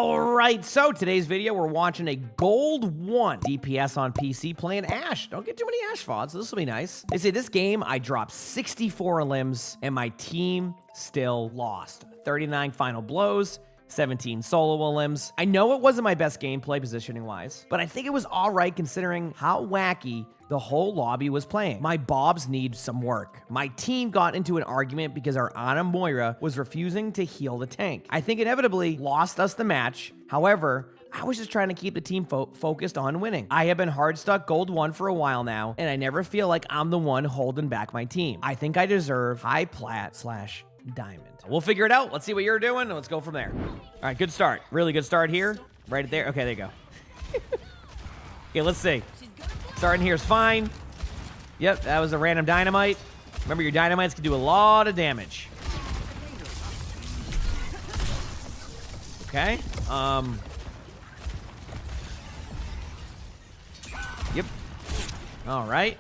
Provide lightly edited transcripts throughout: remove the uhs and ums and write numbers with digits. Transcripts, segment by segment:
All right, so today's video, we're watching a gold 1 DPS on PC playing Ashe. Don't get too many Ashe VODs, so this will be nice. They say this game, I dropped 64 limbs, and my team still lost. 39 final blows, 17 solo limbs. I know it wasn't my best gameplay positioning-wise, but I think it was all right considering how wacky the whole lobby was playing. My bobs need some work. My team got into an argument because our Ana Moira was refusing to heal the tank. I think inevitably lost us the match. However, I was just trying to keep the team focused on winning. I have been hard stuck gold 1 for a while now, and I never feel like I'm the one holding back my team. I think I deserve high plat / diamond. We'll figure it out. Let's see what you're doing, and let's go from there. All right, good start. Really good start here. Right there. Okay, there you go. Okay, let's see. Starting here is fine. Yep, that was a random dynamite. Remember, your dynamites can do a lot of damage. Okay. Yep. All right.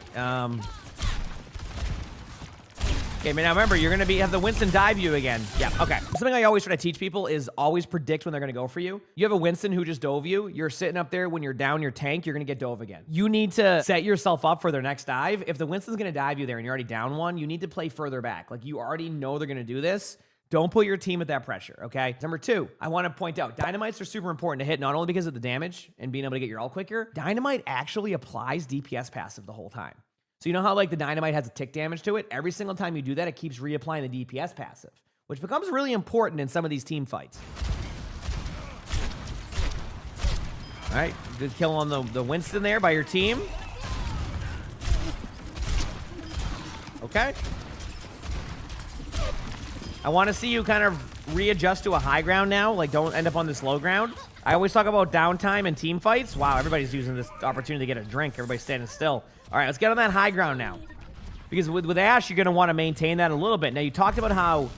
Okay, but now remember, you're going to have the Winston dive you again. Yeah, okay. Something I always try to teach people is always predict when they're going to go for you. You have a Winston who just dove you. You're sitting up there when you're down your tank, you're going to get dove again. You need to set yourself up for their next dive. If the Winston's going to dive you there and you're already down one, you need to play further back. Like, you already know they're going to do this. Don't put your team at that pressure, okay? Number 2, I want to point out, dynamites are super important to hit, not only because of the damage and being able to get your ult quicker. Dynamite actually applies DPS passive the whole time. So you know how like the dynamite has a tick damage to it? Every single time you do that, it keeps reapplying the DPS passive, which becomes really important in some of these team fights. All right, good kill on the Winston there by your team. Okay. I want to see you kind of readjust to a high ground now. Like, don't end up on this low ground. I always talk about downtime and team fights. Wow, everybody's using this opportunity to get a drink. Everybody's standing still. All right, let's get on that high ground now. Because with Ashe, you're going to want to maintain that a little bit. Now, you talked about how,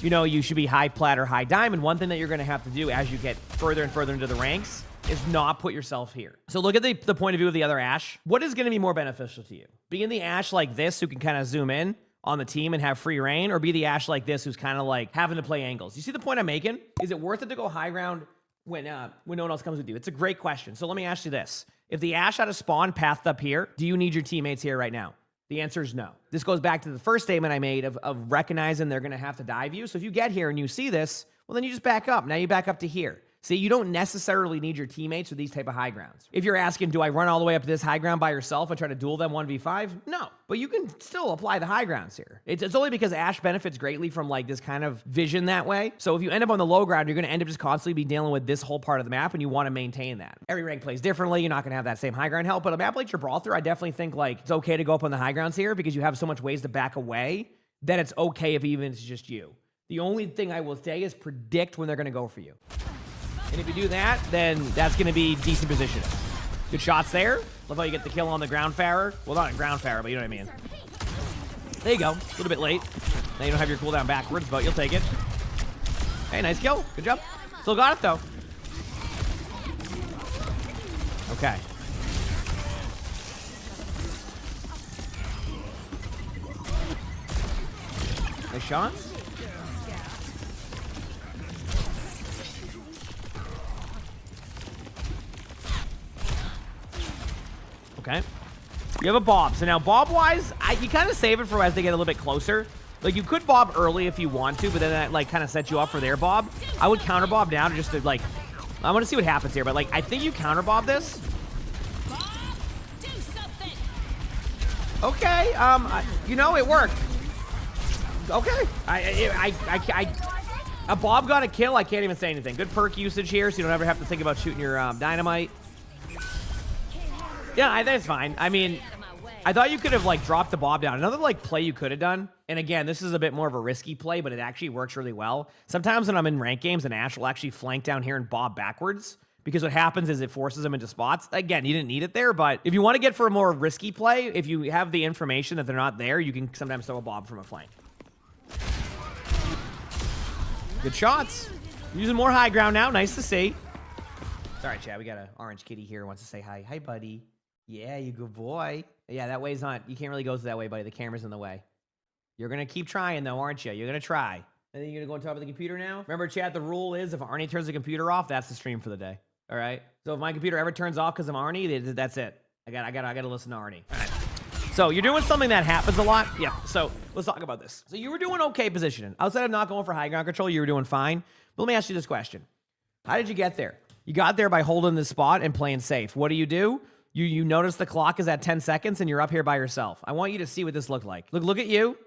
you know, you should be high plat or high diamond. One thing that you're going to have to do as you get further and further into the ranks is not put yourself here. So look at the point of view of the other Ashe. What is going to be more beneficial to you? Being the Ashe like this who can kind of zoom in on the team and have free reign, or be the Ashe like this who's kind of like having to play angles? You see the point I'm making? Is it worth it to go high ground when no one else comes with you? It's a great question. So let me ask you this. If the Ashe had a spawn pathed up here, do you need your teammates here right now? The answer is no. This goes back to the first statement I made of recognizing they're going to have to dive you. So if you get here and you see this, well, then you just back up. Now you back up to here. See, you don't necessarily need your teammates with these type of high grounds. If you're asking, do I run all the way up to this high ground by yourself and try to duel them 1v5? No, but you can still apply the high grounds here. It's only because Ashe benefits greatly from like this kind of vision that way. So if you end up on the low ground, you're going to end up just constantly be dealing with this whole part of the map, and you want to maintain that. Every rank plays differently. You're not going to have that same high ground help, but a map like Gibraltar, I definitely think like it's okay to go up on the high grounds here because you have so much ways to back away that it's okay if even it's just you. The only thing I will say is predict when they're going to go for you. And if you do that, then that's going to be decent positioning. Good shots there. Love how you get the kill on the ground farer. Well, not a ground farer, but you know what I mean. There you go. A little bit late. Now you don't have your cooldown backwards, but you'll take it. Hey, nice kill. Good job. Still got it, though. Okay. Nice shot. Okay. You have a bob. So now bob-wise, you kind of save it for as they get a little bit closer. Like, you could bob early if you want to, but then that, like, kind of sets you up for their bob. I would counter bob down just to, like... I want to see what happens here, but, like, I think you counter bob this. Okay, you know, it worked. Okay. A bob got a kill. I can't even say anything. Good perk usage here, so you don't ever have to think about shooting your dynamite. Yeah, I think it's fine. I mean, I thought you could have, like, dropped the bob down. Another, like, play you could have done, and again, this is a bit more of a risky play, but it actually works really well. Sometimes when I'm in ranked games, an Ashe will actually flank down here and bob backwards, because what happens is it forces them into spots. Again, you didn't need it there, but if you want to get for a more risky play, if you have the information that they're not there, you can sometimes throw a bob from a flank. Good shots. Using more high ground now. Nice to see. Sorry, Chad. We got an orange kitty here who wants to say hi. Hi, buddy. Yeah, you good boy. Yeah, that way's not... You can't really go that way, buddy. The camera's in the way. You're going to keep trying, though, aren't you? You're going to try. And then you're gonna go on top of the computer now. Remember, chat, the rule is if Arnie turns the computer off, that's the stream for the day. All right. So if my computer ever turns off because of Arnie, that's it. I gotta listen to Arnie. All right. So you're doing something that happens a lot. Yeah. So let's talk about this. So you were doing okay positioning. Outside of not going for high ground control, you were doing fine. But let me ask you this question: how did you get there? You got there by holding the spot and playing safe. What do? You notice the clock is at 10 seconds and you're up here by yourself. I want you to see what this looked like. Look at you.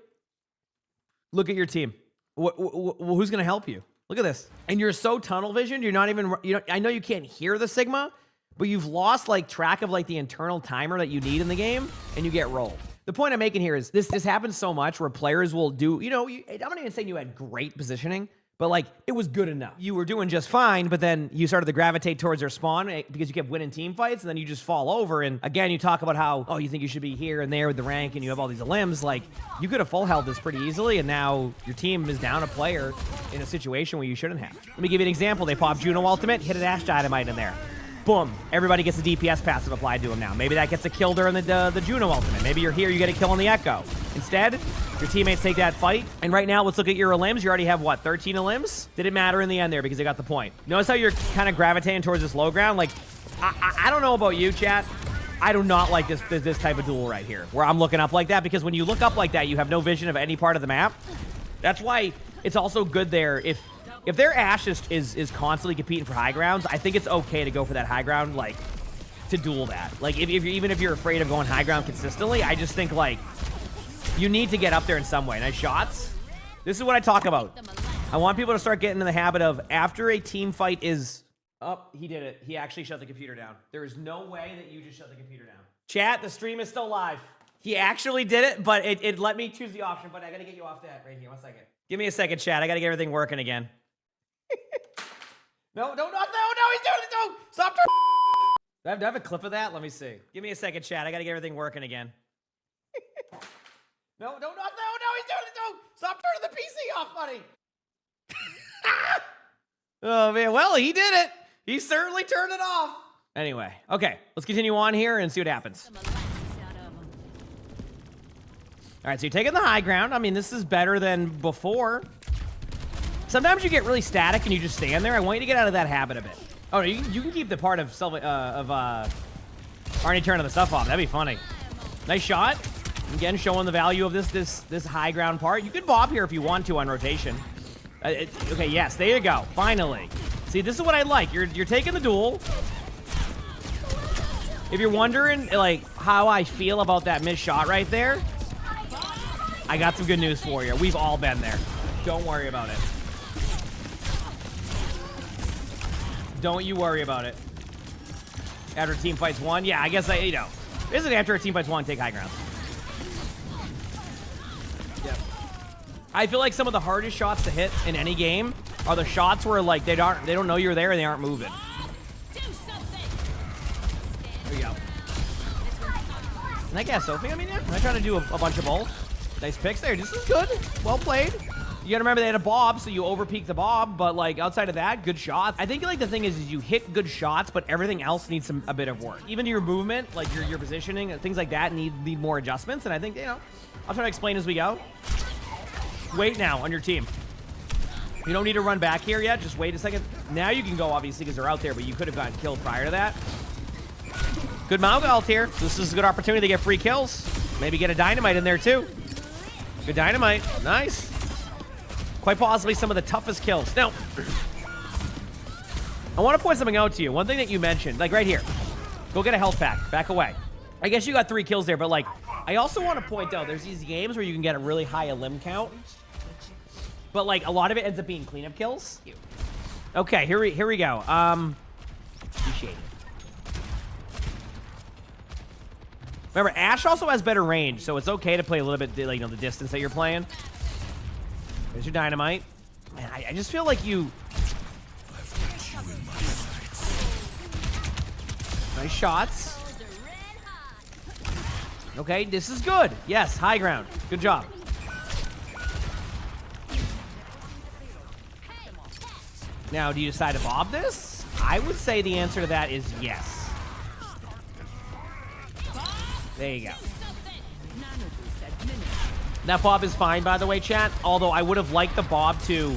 Look at your team. Who's going to help you? Look at this. And you're so tunnel visioned, you're not even, I know you can't hear the Sigma, but you've lost like track of like the internal timer that you need in the game and you get rolled. The point I'm making here is this happens so much where players will do, I'm not even saying you had great positioning, but like it was good enough. You were doing just fine, but then you started to gravitate towards their spawn because you kept winning team fights, and then you just fall over. And again, you talk about how, oh, you think you should be here and there with the rank, and you have all these limbs. Like, you could have full held this pretty easily, and now your team is down a player in a situation where you shouldn't have. Let me give you an example. They pop Juno ultimate, hit an Ashe dynamite in there. Boom. Everybody gets a DPS passive applied to him now. Maybe that gets a kill during the Juno ultimate. Maybe you're here, you get a kill on the Echo. Instead, your teammates take that fight. And right now, let's look at your limbs. You already have, what, 13 limbs? Didn't matter in the end there because they got the point. Notice how you're kind of gravitating towards this low ground? Like, I don't know about you, chat. I do not like this type of duel right here, where I'm looking up like that, because when you look up like that, you have no vision of any part of the map. That's why it's also good there if their Ashe is constantly competing for high grounds, I think it's okay to go for that high ground, like, to duel that. Like, even if you're afraid of going high ground consistently, I just think, like, you need to get up there in some way. Nice shots. This is what I talk about. I want people to start getting in the habit of, after a team fight is... Oh, he did it. He actually shut the computer down. There is no way that you just shut the computer down. Chat, the stream is still live. He actually did it, but it let me choose the option, but I gotta get you off that right here. 1 second. Give me a second, chat. I gotta get everything working again. No, he's doing it, no! Stop Do I have a clip of that? Let me see. Give me a second, chat. I gotta get everything working again. No, he's doing it, no! Stop turning the PC off, buddy! Oh, man, well, he did it! He certainly turned it off! Anyway, okay, let's continue on here and see what happens. Alright, so you're taking the high ground. I mean, this is better than before. Sometimes you get really static and you just stand there. I want you to get out of that habit a bit. Oh, no, you can keep the part of Arnie turning the stuff off. That'd be funny. Nice shot. Again, showing the value of this high ground part. You could bob here if you want to on rotation. Okay, yes, there you go. Finally. See, this is what I like. You're taking the duel. If you're wondering, like, how I feel about that missed shot right there, I got some good news for you. We've all been there. Don't worry about it. Don't you worry about it. After team fights one, yeah, I guess isn't after a team fights one, take high ground. Yep. I feel like some of the hardest shots to hit in any game are the shots where, like, they don't know you're there and they aren't moving. There we go. And I guess Sophie, I mean, yeah, I'm trying to do a bunch of both. Nice picks there. This is good. Well played. You gotta remember they had a bob, so you overpeak the bob, but, like, outside of that, good shots. I think, like, the thing is you hit good shots, but everything else needs a bit of work. Even your movement, like your positioning, things like that need more adjustments, and I think, I'll try to explain as we go. Wait now on your team. You don't need to run back here yet. Just wait a second. Now you can go, obviously, because they're out there, but you could have gotten killed prior to that. Good Mauga ult here. This is a good opportunity to get free kills. Maybe get a dynamite in there, too. Good dynamite. Nice. Quite possibly some of the toughest kills. Now, I want to point something out to you. One thing that you mentioned, like right here. Go get a health pack. Back away. I guess you got 3 kills there, but, like, I also want to point out there's these games where you can get a really high limb count, but, like, a lot of it ends up being cleanup kills. Okay, here we go. Appreciate it. Remember, Ashe also has better range, so it's okay to play a little bit, like, the distance that you're playing. There's your dynamite. Man, I just feel like you... Nice shots. Okay, this is good. Yes, high ground. Good job. Now, do you decide to bob this? I would say the answer to that is yes. There you go. That bob is fine, by the way, chat. Although I would have liked the bob to...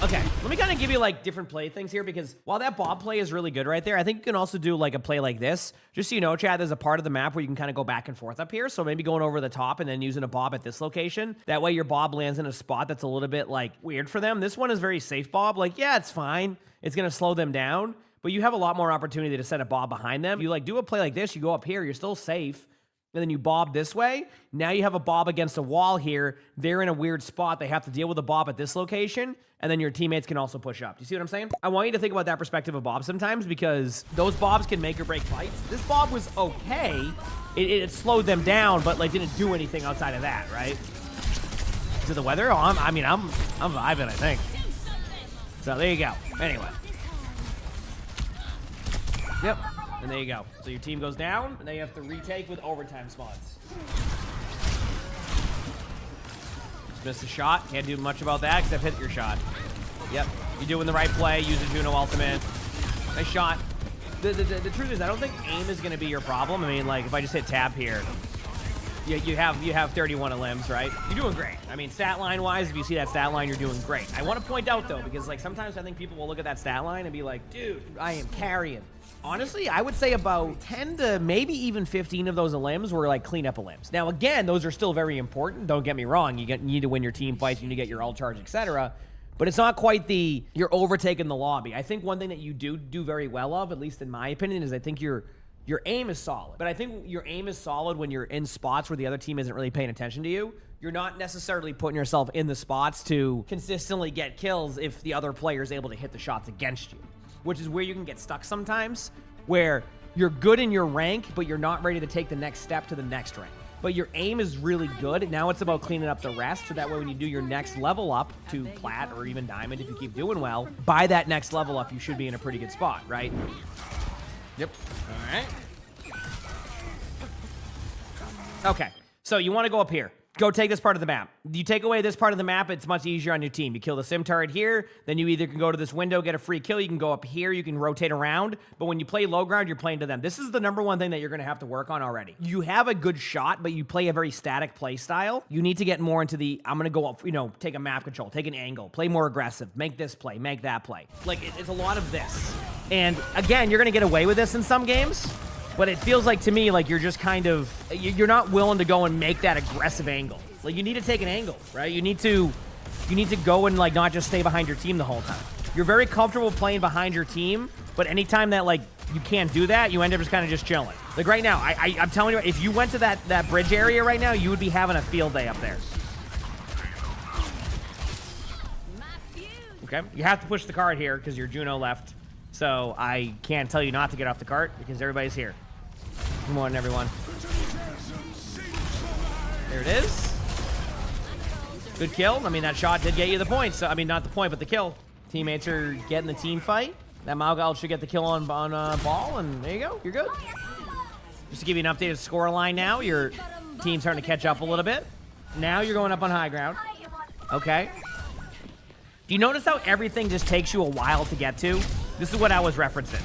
Okay, let me kind of give you like different play things here, because while that bob play is really good right there, I think you can also do like a play like this. Just so you know, Chad, there's a part of the map where you can kind of go back and forth up here. So maybe going over the top and then using a bob at this location. That way your bob lands in a spot that's a little bit like weird for them. This one is very safe bob. Like, yeah, it's fine. It's going to slow them down, but you have a lot more opportunity to set a bob behind them. You like do a play like this, you go up here, you're still safe. And then you bob this way. Now you have a bob against a wall here. They're in a weird spot. They have to deal with a bob at this location. And then your teammates can also push up. Do you see what I'm saying? I want you to think about that perspective of bob sometimes, because those bobs can make or break fights. This bob was okay. It slowed them down, but like didn't do anything outside of that, right? To the weather? Oh, I'm vibing, I think. So there you go. Anyway. Yep. And there you go. So your team goes down, and then you have to retake with overtime spawns. Just missed a shot. Can't do much about that except hit your shot. Yep. You're doing the right play. Use a Juno ultimate. Nice shot. The truth is, I don't think aim is going to be your problem. I mean, like, if I just hit tab here, you have 31 limbs, right? You're doing great. I mean, stat line-wise, if you see that stat line, you're doing great. I want to point out, though, because, like, sometimes I think people will look at that stat line and be like, dude, I am carrying. Honestly, I would say about 10 to maybe even 15 of those limbs were like cleanup limbs. Now, again, those are still very important. Don't get me wrong. You need to win your team fights. You need to get your ult charge, etc. But it's not quite you're overtaking the lobby. I think one thing that you do very well of, at least in my opinion, is I think your aim is solid. But I think your aim is solid when you're in spots where the other team isn't really paying attention to you. You're not necessarily putting yourself in the spots to consistently get kills if the other player is able to hit the shots against you, which is where you can get stuck sometimes, where you're good in your rank, but you're not ready to take the next step to the next rank. But your aim is really good. Now it's about cleaning up the rest, so that way when you do your next level up to plat or even diamond, if you keep doing well, by that next level up, you should be in a pretty good spot, right? Yep. All right. Okay, so you want to go up here. Go take this part of the map. You take away this part of the map, it's much easier on your team. You kill the sim turret here, then you either can go to this window, get a free kill, you can go up here, you can rotate around, but when you play low ground, you're playing to them. This is the number one thing that you're going to have to work on already. You have a good shot, but you play a very static play style. You need to get more into I'm going to go up, take a map control, take an angle, play more aggressive, make this play, make that play. Like, it's a lot of this. And again, you're going to get away with this in some games, but it feels like to me like you're just kind of, you're not willing to go and make that aggressive angle. Like, you need to take an angle, right? You need to go and like not just stay behind your team the whole time. You're very comfortable playing behind your team, but anytime that like you can't do that, you end up just kind of just chilling. Like right now, I'm telling you, if you went to that bridge area right now, you would be having a field day up there. Okay, you have to push the cart here because your Juno left. So I can't tell you not to get off the cart because everybody's here. Come on, everyone. There it is. Good kill. I mean, that shot did get you the point. So, I mean, not the point, but the kill. Teammates are getting the team fight. That Malgal should get the kill on ball, and there you go. You're good. Just to give you an updated score line now, your team's starting to catch up a little bit. Now you're going up on high ground. Okay. Do you notice how everything just takes you a while to get to? This is what I was referencing.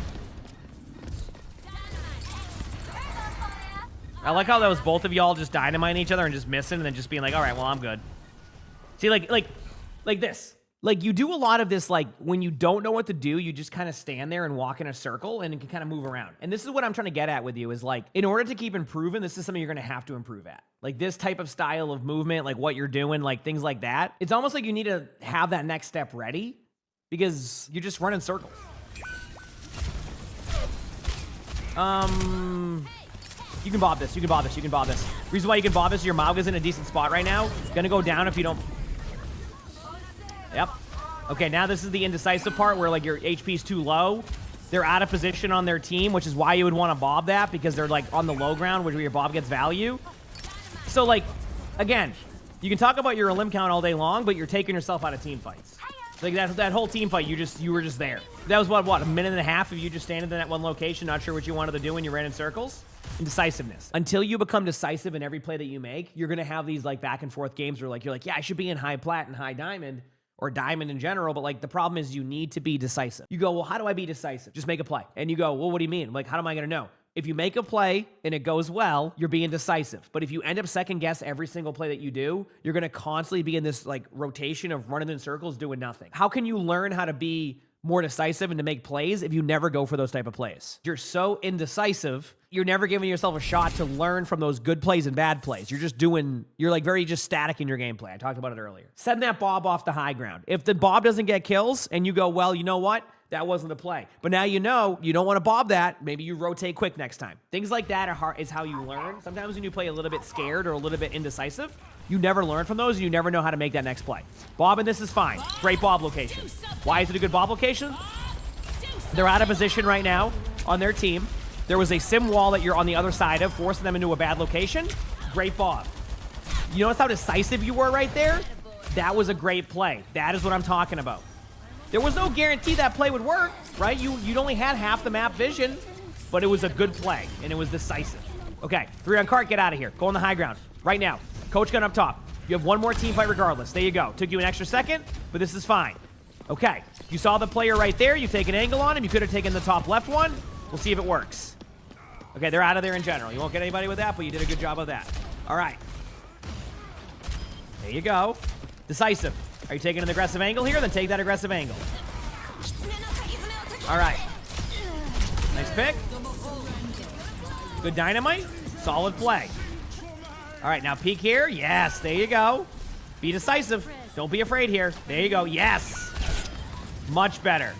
I like how that was both of y'all just dynamiting each other and just missing and then just being like, all right, well, I'm good. See, like this. Like, you do a lot of this, like, when you don't know what to do, you just kind of stand there and walk in a circle and can kind of move around. And this is what I'm trying to get at with you is, like, in order to keep improving, this is something you're going to have to improve at. Like, this type of style of movement, like what you're doing, like things like that. It's almost like you need to have that next step ready because you're just running circles. You can bob this. You can bob this. You can bob this. Reason why you can bob this is your Maug is in a decent spot right now. It's going to go down if you don't... Yep. Okay, now this is the indecisive part where, like, your HP is too low. They're out of position on their team, which is why you would want to bob that, because they're, like, on the low ground, where your bob gets value. So, like, again, you can talk about your limb count all day long, but you're taking yourself out of team fights. Like, that whole team fight, you were just there. That was, what, a minute and a half of you just standing in that one location, not sure what you wanted to do when you ran in circles? Indecisiveness. Until you become decisive in every play that you make, you're going to have these, like, back and forth games where, like, you're like, yeah, I should be in high plat and high diamond, or diamond in general, but, like, the problem is you need to be decisive. You go, well, how do I be decisive? Just make a play. And you go, well, what do you mean? Like, how am I going to know? If you make a play and it goes well, you're being decisive. But if you end up second guess every single play that you do, you're going to constantly be in this like rotation of running in circles doing nothing. How can you learn how to be more decisive and to make plays if you never go for those type of plays? You're so indecisive, you're never giving yourself a shot to learn from those good plays and bad plays. You're like very just static in your gameplay. I talked about it earlier. Send that Bob off the high ground. If the Bob doesn't get kills and you go, well, you know what? That wasn't the play. But now you know you don't want to Bob that. Maybe you rotate quick next time. Things like that is how you learn. Sometimes when you play a little bit scared or a little bit indecisive, you never learn from those and you never know how to make that next play. Bob, and this is fine. Great Bob location. Why is it a good Bob location? They're out of position right now on their team. There was a sim wall that you're on the other side of, forcing them into a bad location. Great Bob. You notice how decisive you were right there? That was a great play. That is what I'm talking about. There was no guarantee that play would work, right? You'd only had half the map vision, but it was a good play, and it was decisive. Okay, 3 on cart, get out of here. Go on the high ground right now. Coach gun up top. You have one more team fight regardless. There you go. Took you an extra second, but this is fine. Okay, you saw the player right there. You take an angle on him. You could have taken the top left one. We'll see if it works. Okay, they're out of there in general. You won't get anybody with that, but you did a good job of that. All right. There you go. Decisive. Are you taking an aggressive angle here? Then take that aggressive angle. All right. Nice pick. Good dynamite. Solid play. All right, now peek here. Yes, there you go. Be decisive. Don't be afraid here. There you go. Yes. Much better.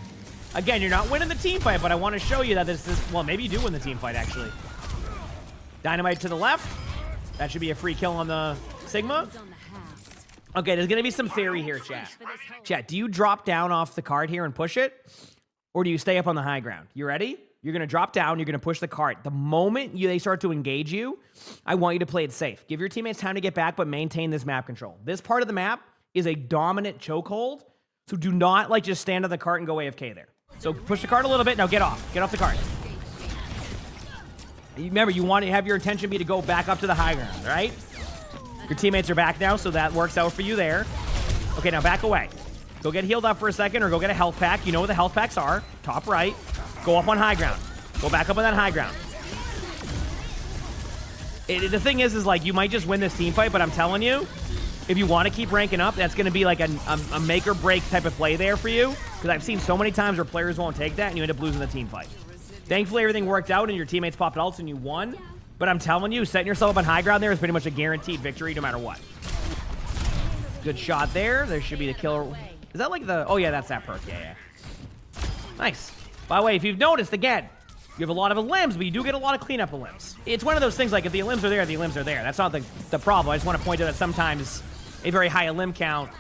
Again, you're not winning the team fight, but I want to show you that this is... Well, maybe you do win the team fight, actually. Dynamite to the left. That should be a free kill on the Sigma. Okay, there's going to be some theory here, chat. Chat, do you drop down off the cart here and push it? Or do you stay up on the high ground? You ready? You're going to drop down. You're going to push the cart. The moment they start to engage you, I want you to play it safe. Give your teammates time to get back, but maintain this map control. This part of the map is a dominant chokehold, so do not like just stand on the cart and go AFK there. So push the cart a little bit. Now get off. Get off the cart. Remember, you want to have your intention be to go back up to the high ground, right? Your teammates are back now, so that works out for you there. Okay, now back away. Go get healed up for a second or go get a health pack. You know what the health packs are. Top right. Go up on high ground. Go back up on that high ground. The thing is like you might just win this team fight, but I'm telling you, if you want to keep ranking up, that's going to be like a make or break type of play there for you. Because I've seen so many times where players won't take that and you end up losing the team fight. Thankfully, everything worked out and your teammates popped ults and you won. But I'm telling you, setting yourself up on high ground there is pretty much a guaranteed victory no matter what. Good shot there. There should be the killer. Is that like the... Oh, yeah, that's that perk. Yeah. Nice. By the way, if you've noticed, again, you have a lot of limbs, but you do get a lot of cleanup of limbs. It's one of those things, like, if the limbs are there, the limbs are there. That's not the problem. I just want to point out that sometimes a very high limb count...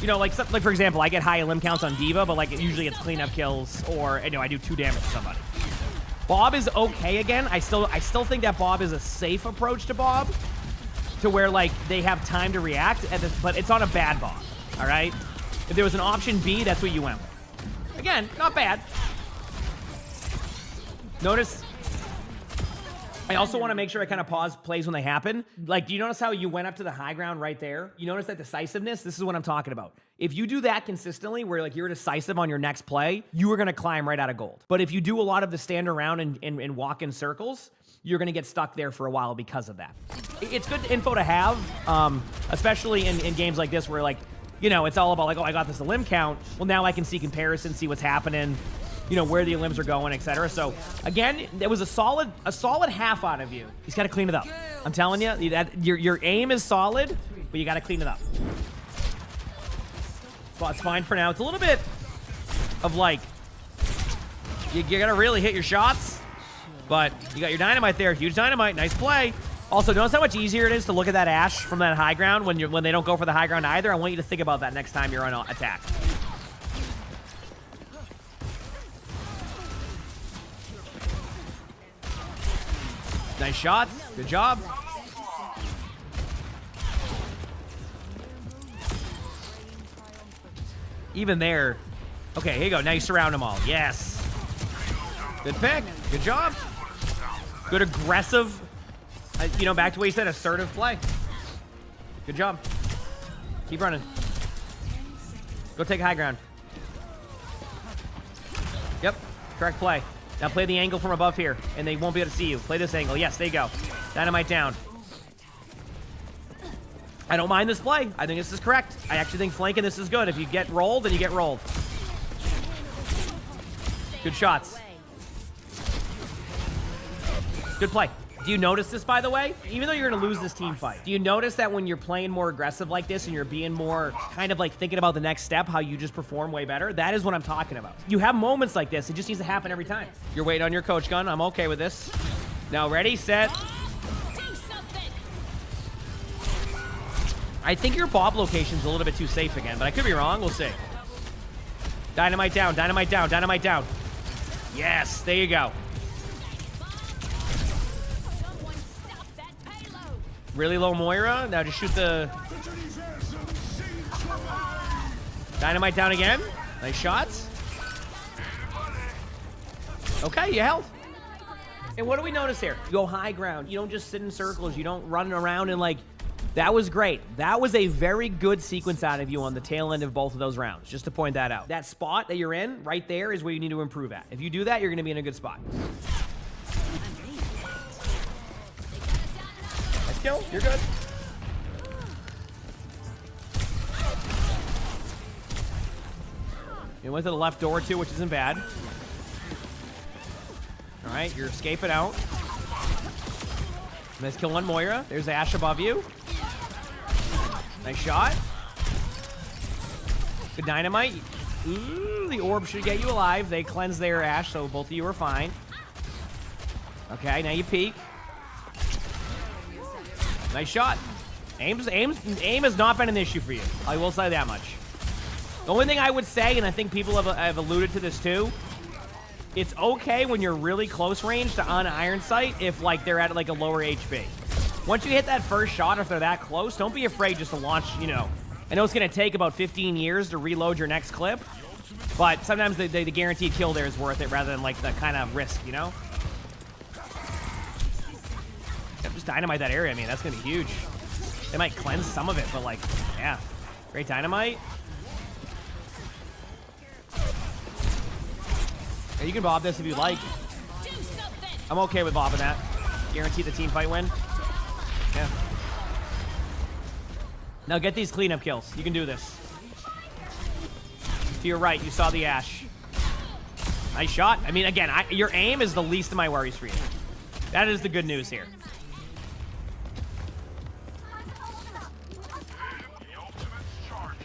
You know, like for example, I get high limb counts on D.Va, but, like, usually it's cleanup kills or, you know, I do 2 damage to somebody. Bob is okay again. I still think that Bob is a safe approach to Bob, to where like they have time to react, but it's on a bad Bob. All right. If there was an option B, that's what you went with. Again, not bad. Notice. I also want to make sure I kind of pause plays when they happen. Like, do you notice how you went up to the high ground right there? You notice that decisiveness? This is what I'm talking about. If you do that consistently, where like you're decisive on your next play, you are going to climb right out of gold. But if you do a lot of the stand around and walk in circles, you're going to get stuck there for a while because of that. It's good info to have, especially in games like this where like, you know, it's all about like, oh, I got this limb count. Well, now I can see comparison, see what's happening. You know, where the limbs are going, etc. So, again, there was a solid half out of you. He's got to clean it up. I'm telling you, that your aim is solid, but you got to clean it up. Well, it's fine for now. It's a little bit of like, you got to really hit your shots, but you got your dynamite there. Huge dynamite. Nice play. Also, notice how much easier it is to look at that Ashe from that high ground when they don't go for the high ground either. I want you to think about that next time you're on attack. Nice shot. Good job. Even there. Okay, here you go. Now you surround them all. Yes. Good pick. Good job. Good aggressive. You know, back to what you said, assertive play. Good job. Keep running. Go take high ground. Yep. Correct play. Now play the angle from above here, and they won't be able to see you. Play this angle. Yes, there you go. Dynamite down. I don't mind this play. I think this is correct. I actually think flanking this is good. If you get rolled, then you get rolled. Good shots. Good play. Do you notice this, by the way? Even though you're going to lose this team fight, do you notice that when you're playing more aggressive like this and you're being more kind of like thinking about the next step, how you just perform way better? That is what I'm talking about. You have moments like this. It just needs to happen every time. You're waiting on your coach gun. I'm okay with this. Now, ready, set. I think your Bob location's a little bit too safe again, but I could be wrong. We'll see. Dynamite down, dynamite down, dynamite down. Yes, there you go. Really low Moira. Now just shoot the... Dynamite down again. Nice shots. Okay, you held. And what do we notice here? You go high ground. You don't just sit in circles. You don't run around and like... That was great. That was a very good sequence out of you on the tail end of both of those rounds, just to point that out. That spot that you're in right there is where you need to improve at. If you do that, you're going to be in a good spot. Nice kill. You're good. You went to the left door, too, which isn't bad. All right, you're escaping out. Nice kill on Moira. There's Ashe above you. Nice shot. Good dynamite. Ooh, the orb should get you alive. They cleanse their Ashe, so both of you are fine. Okay, now you peek. Nice shot. Aim has not been an issue for you. I will say that much. The only thing I would say, and I think people have alluded to this too, it's okay when you're really close range to on iron sight if like they're at like a lower HP. Once you hit that first shot, if they're that close, don't be afraid just to launch, you know. I know it's going to take about 15 years to reload your next clip, but sometimes the guaranteed kill there is worth it rather than like the kind of risk, you know? Yeah, just dynamite that area. I mean, that's going to be huge. They might cleanse some of it, but like, yeah. Great dynamite. Yeah, you can bob this if you like. I'm okay with bobbing that. Guarantee the team fight win. Yeah. Now get these cleanup kills. You can do this. To your right, you saw the Ashe. Nice shot. I mean, again, your aim is the least of my worries for you. That is the good news here.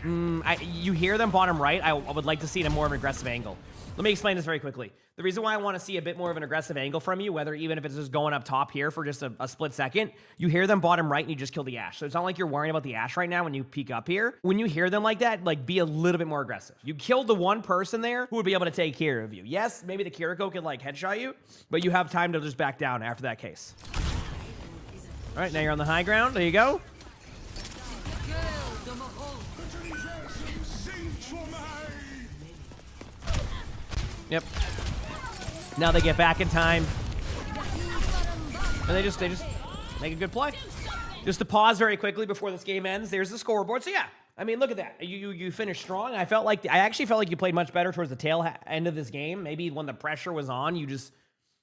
You hear them bottom right. I would like to see a more of an aggressive angle. Let me explain this very quickly. The reason why I want to see a bit more of an aggressive angle from you, whether even if it's just going up top here for just a split second, you hear them bottom right and you just kill the Ashe. So it's not like you're worrying about the Ashe right now when you peek up here. When you hear them like that, like be a little bit more aggressive. You killed the one person there who would be able to take care of you. Yes, maybe the Kiriko could like headshot you, but you have time to just back down after that case. All right, now you're on the high ground. There you go. Yep. Now they get back in time. And they just make a good play. Just to pause very quickly before this game ends, there's the scoreboard. So yeah, I mean, look at that. You finished strong. I actually felt like you played much better towards the tail end of this game. Maybe when the pressure was on, you just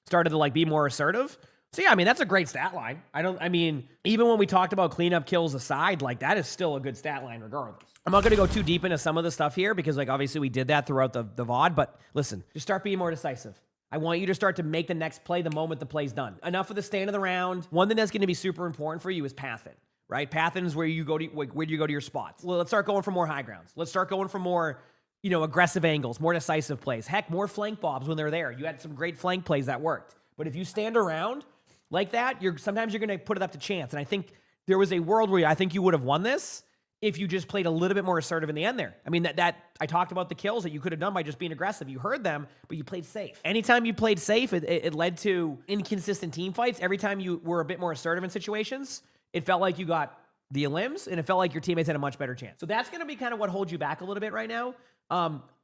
started to like be more assertive. So yeah, I mean, that's a great stat line. I mean, even when we talked about cleanup kills aside, like that is still a good stat line regardless. I'm not going to go too deep into some of the stuff here because like obviously we did that throughout the VOD, but listen, just start being more decisive. I want you to start to make the next play the moment the play's done. Enough of the stand of the round. One thing that's going to be super important for you is pathing, right? Pathing is where you go to, where do you go to your spots? Well, let's start going for more high grounds. Let's start going for more, you know, aggressive angles, more decisive plays. Heck, more flank bobs when they're there. You had some great flank plays that worked. But if you stand around like that, sometimes you're going to put it up to chance. And I think there was a world where I think you would have won this if you just played a little bit more assertive in the end there. I mean, that I talked about the kills that you could have done by just being aggressive. You heard them, but you played safe. Anytime you played safe, it led to inconsistent team fights. Every time you were a bit more assertive in situations, it felt like you got the elims, and it felt like your teammates had a much better chance. So that's going to be kind of what holds you back a little bit right now.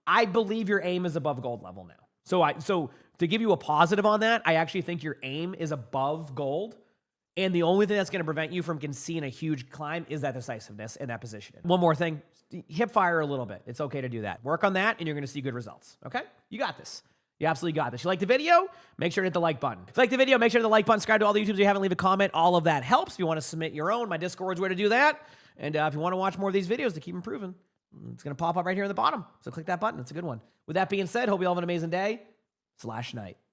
I believe your aim is above gold level now. So to give you a positive on that, I actually think your aim is above gold. And the only thing that's going to prevent you from seeing a huge climb is that decisiveness and that positioning. One more thing, hip fire a little bit. It's okay to do that. Work on that, and you're going to see good results. Okay? You got this. You absolutely got this. If you like the video, make sure to hit the like button. If you like the video, make sure to hit the like button. Subscribe to all the YouTubes you haven't, leave a comment. All of that helps. If you want to submit your own, my Discord's where to do that. And if you want to watch more of these videos to keep improving, it's going to pop up right here in the bottom. So click that button. It's a good one. With that being said, hope you all have an amazing day / night.